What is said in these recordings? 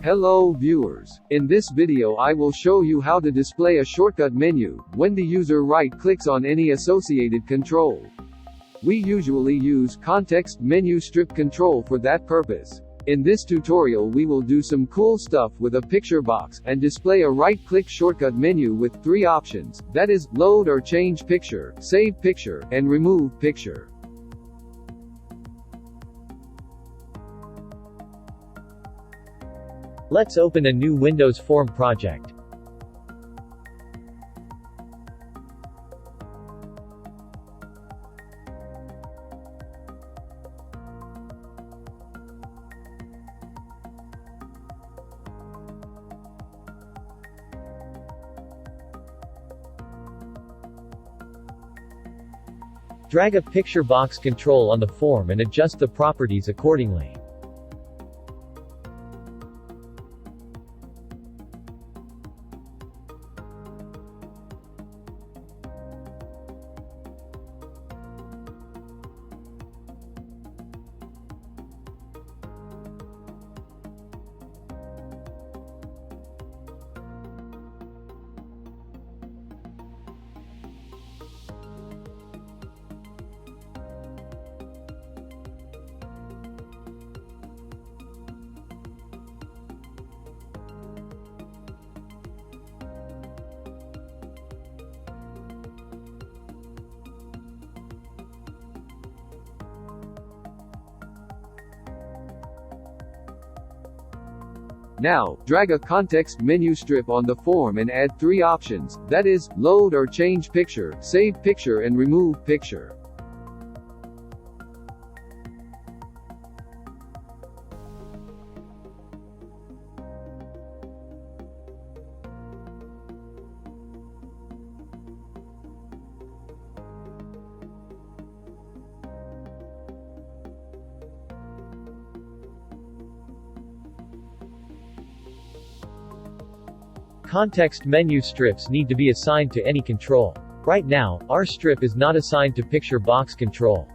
Hello viewers. In this video I will show you how to display a shortcut menu when the user right-clicks on any associated control. We usually use contextMenuStrip control for that purpose. In this tutorial we will do some cool stuff with a picture box, and display a right-click shortcut menu with 3 options, that is, load or change picture, save picture, and remove picture. Let's open a new Windows Form project. Drag a picture box control on the form and adjust the properties accordingly. Now, drag a context menu strip on the form and add 3 options, that is, load or change picture, save picture and remove picture. Context menu strips need to be assigned to any control. Right now, our strip is not assigned to picture box control.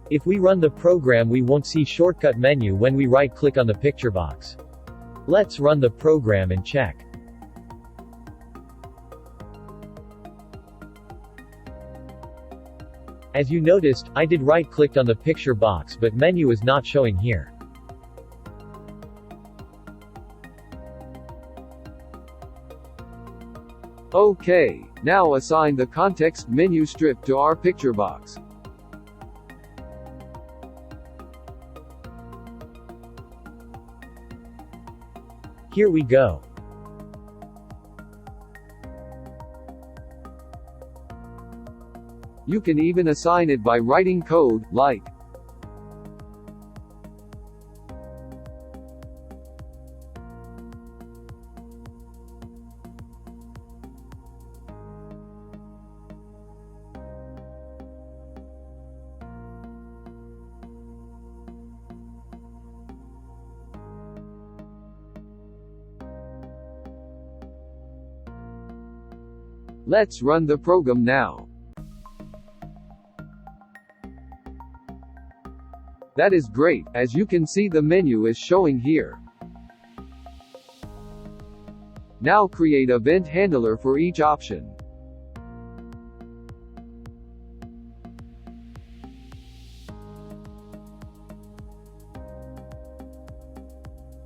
If we run the program we won't see shortcut menu when we right-click on the picture box. Let's run the program and check. As you noticed, I did right-click on the picture box but menu is not showing here. Okay, now assign the context menu strip to our picture box. Here we go. You can even assign it by writing code, like Let's run the program now. That is great, as you can see the menu is showing here. Now create a event handler for each option.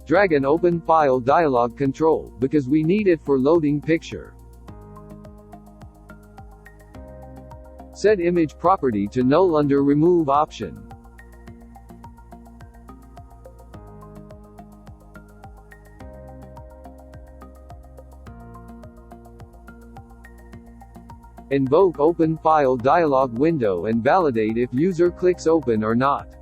Drag an open file dialog control, because we need it for loading picture. Set image property to null under remove option. Invoke open file dialog window and validate if user clicks open or not.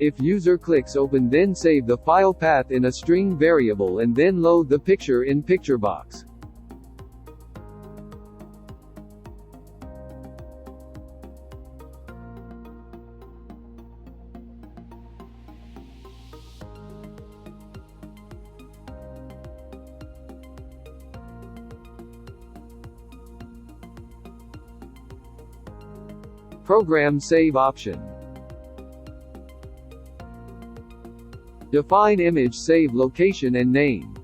If user clicks open, then save the file path in a string variable and then load the picture in picture box. Program Save option. Define image save location and name.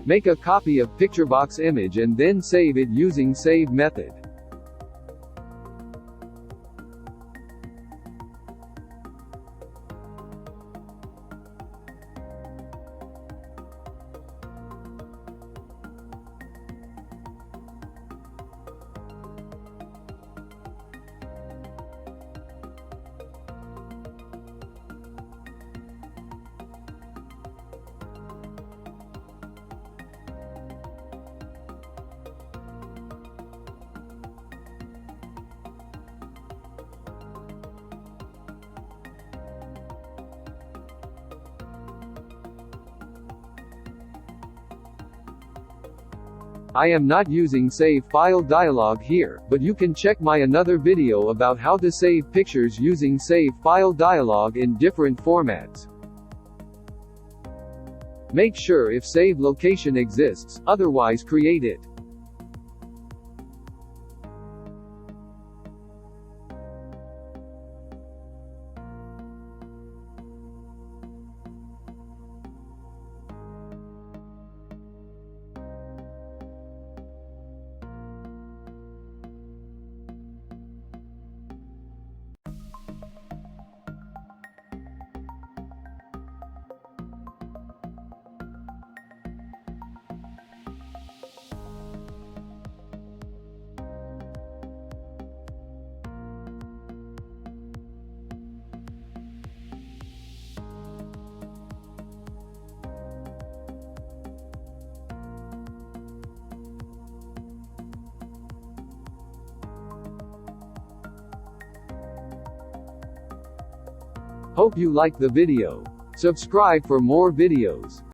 Make a copy of pictureBox image and then save it using Save method. I am not using Save File dialog here, but you can check my another video about how to save pictures using Save File dialog in different formats. Make sure if save location exists, otherwise create it. Hope you liked the video. Subscribe for more videos.